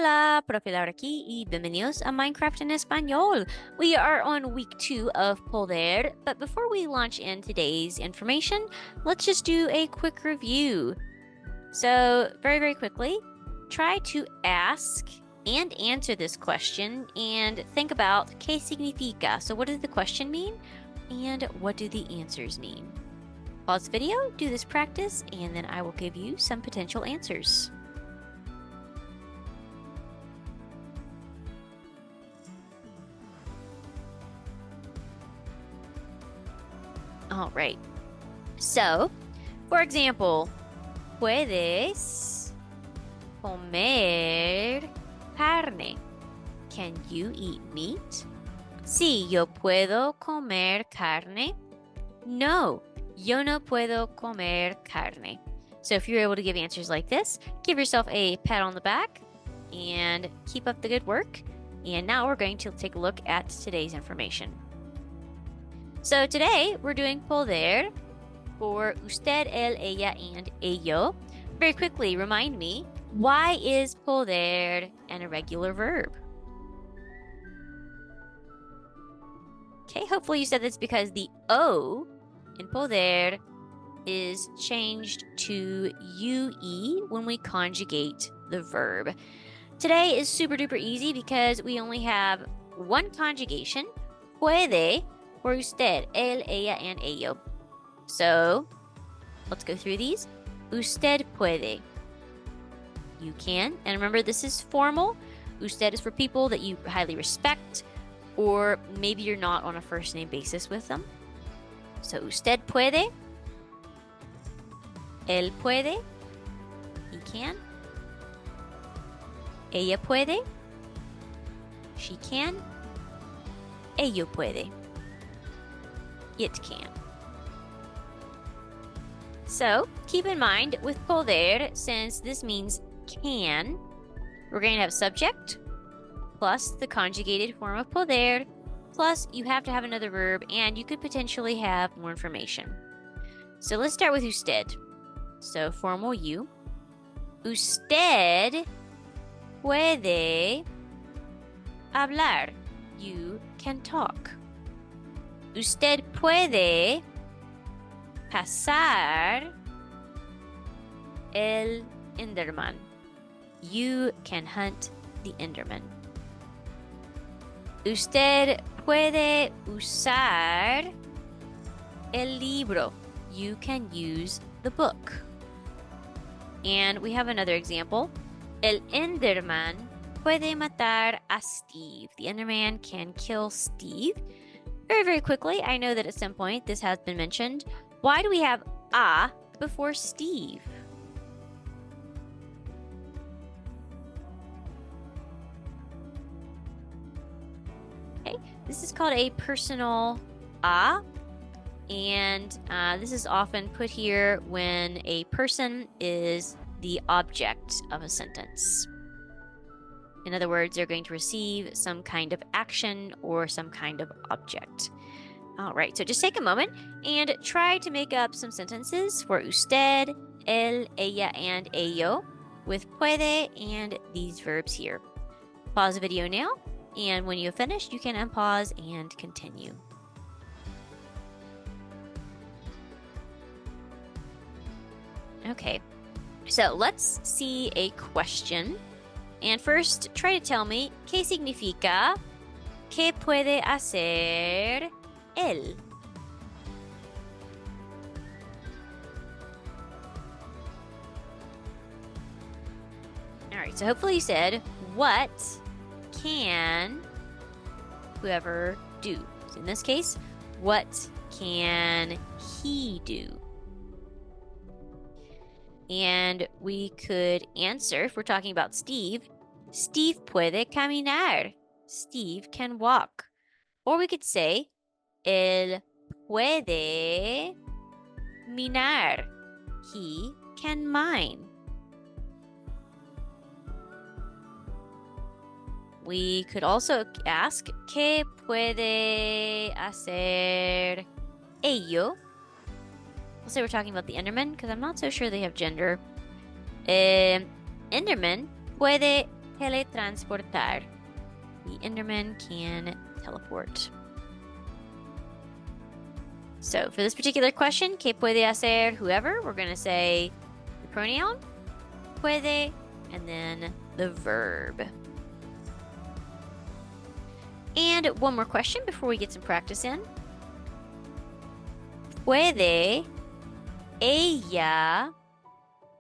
Hola, Profe Laura aquí y bienvenidos a Minecraft en Español. We are on week 2 of Poder, but before we launch in today's information, let's just do a quick review. So, very quickly, try to ask and answer this question and think about ¿qué significa? So, what does the question mean? And what do the answers mean? Pause the video, do this practice, and then I will give you some potential answers. All right. So, for example, ¿puedes comer carne? Can you eat meat? Sí, yo puedo comer carne. No, yo no puedo comer carne. So if you're able to give answers like this, give yourself a pat on the back and keep up the good work. And now we're going to take a look at today's information. So today we're doing poder for usted, él, ella, and ello. Very quickly, remind me, why is poder an irregular verb? Okay, hopefully you said this because the O in poder is changed to UE when we conjugate the verb. Today is super duper easy because we only have one conjugation, puede, for usted, él, ella, and ello. So, let's go through these. Usted puede. You can. And remember, this is formal. Usted is for people that you highly respect, or maybe you're not on a first name basis with them. So, usted puede. Él puede. He can. Ella puede. She can. Ello puede. It can. So keep in mind with poder, since this means can, we're going to have subject plus the conjugated form of poder, plus you have to have another verb, and you could potentially have more information. So let's start with usted. So formal you. Usted puede hablar. You can talk. Usted puede cazar el Enderman. You can hunt the Enderman. Usted puede usar el libro. You can use the book. And we have another example. El Enderman puede matar a Steve. The Enderman can kill Steve. Very quickly, I know that at some point this has been mentioned. Why do we have a before Steve? Okay, this is called a personal a, and this is often put here when a person is the object of a sentence. In other words, they're going to receive some kind of action or some kind of object. All right, so just take a moment and try to make up some sentences for usted, él, ella, and ello with puede and these verbs here. Pause the video now, and when you've finished, you can unpause and continue. Okay, so let's see a question. And first, try to tell me, ¿qué significa? ¿Qué puede hacer él? All right, so hopefully you said, what can whoever do? So in this case, what can he do? And we could answer, if we're talking about Steve, Steve puede caminar. Steve can walk. Or we could say, él puede minar. He can mine. We could also ask, ¿qué puede hacer ello? Let's say we're talking about the Enderman, because I'm not so sure they have gender. Enderman puede teletransportar. The Enderman can teleport. So for this particular question, ¿qué puede hacer whoever? We're going to say the pronoun, puede, and then the verb. And one more question before we get some practice in. Puede ella,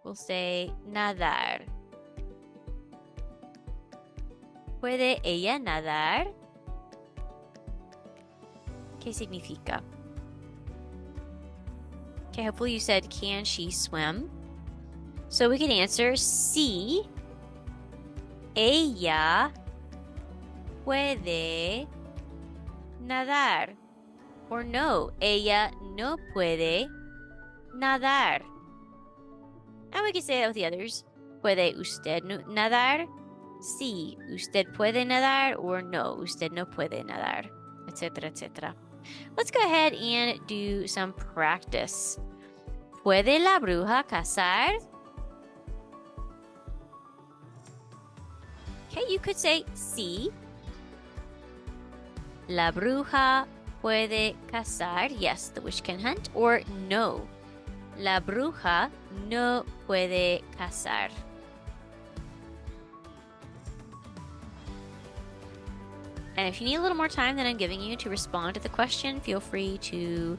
we'll say nadar. ¿Puede ella nadar? ¿Qué significa? Okay, hopefully you said, can she swim? So we can answer, sí, ella puede nadar. Or no, ella no puede nadar. And we can say that with the others. ¿Puede usted nadar? Sí, usted puede nadar. Or no, usted no puede nadar, etc., etc. Let's go ahead and do some practice. ¿Puede la bruja cazar? Okay, you could say sí. La bruja puede cazar. Yes, the witch can hunt. Or no. La bruja no puede cazar. And if you need a little more time than I'm giving you to respond to the question, feel free to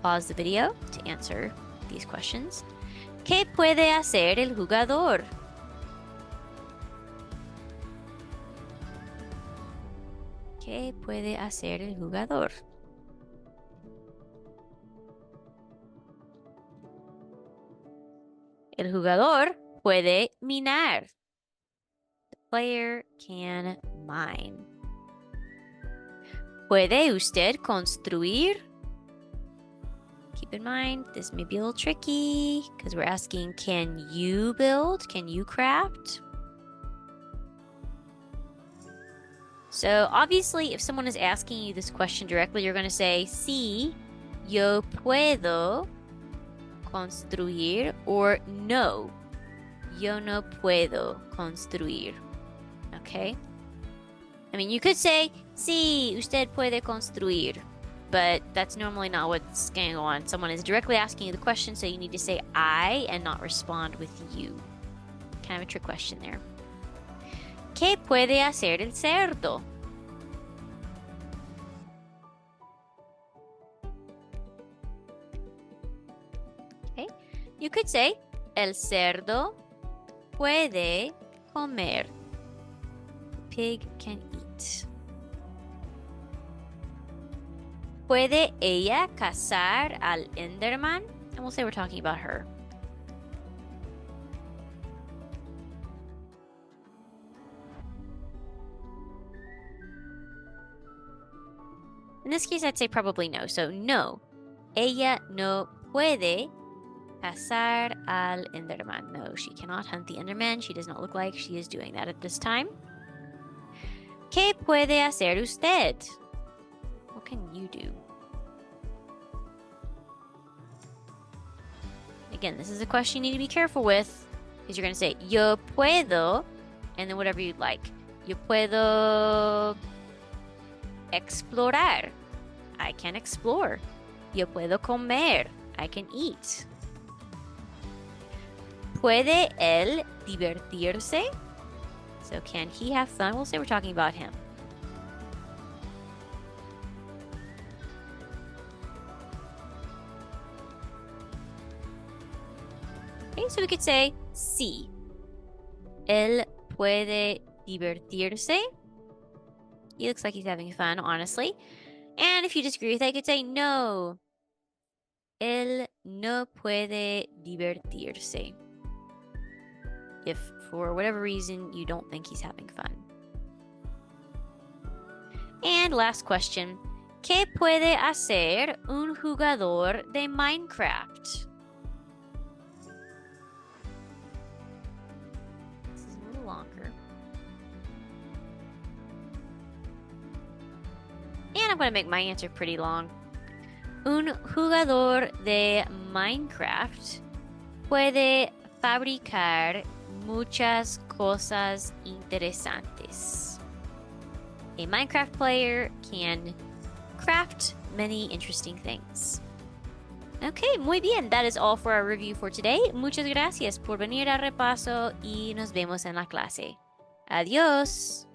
pause the video to answer these questions. ¿Qué puede hacer el jugador? ¿Qué puede hacer el jugador? El jugador puede minar. The player can mine. ¿Puede usted construir? Keep in mind, this may be a little tricky because we're asking, can you build? Can you craft? So obviously, if someone is asking you this question directly, you're going to say, sí, yo puedo construir, or no, yo no puedo construir. Okay? I mean, you could say, sí, usted puede construir, but that's normally not what's going on. Someone is directly asking you the question, so you need to say I and not respond with you. Kind of a trick question there. ¿Qué puede hacer el cerdo? Okay. You could say, el cerdo puede comer. The pig can eat. ¿Puede ella cazar al Enderman? And we'll say we're talking about her. In this case, I'd say probably no. So, no. Ella no puede cazar al Enderman. No, she cannot hunt the Enderman. She does not look like she is doing that at this time. ¿Qué puede hacer usted? What can you do? Again, this is a question you need to be careful with because you're going to say, yo puedo, and then whatever you'd like. Yo puedo explorar. I can explore. Yo puedo comer. I can eat. ¿Puede él divertirse? So can he have fun? We'll say we're talking about him. Okay, so we could say sí. Él puede divertirse. He looks like he's having fun, honestly. And if you disagree with that, you could say no. Él no puede divertirse. If for whatever reason you don't think he's having fun. And last question. ¿Qué puede hacer un jugador de Minecraft? This is a little longer. And I'm going to make my answer pretty long. Un jugador de Minecraft puede fabricar muchas cosas interesantes. A Minecraft player can craft many interesting things. Okay, muy bien. That is all for our review for today. Muchas gracias por venir a repaso y nos vemos en la clase. Adiós.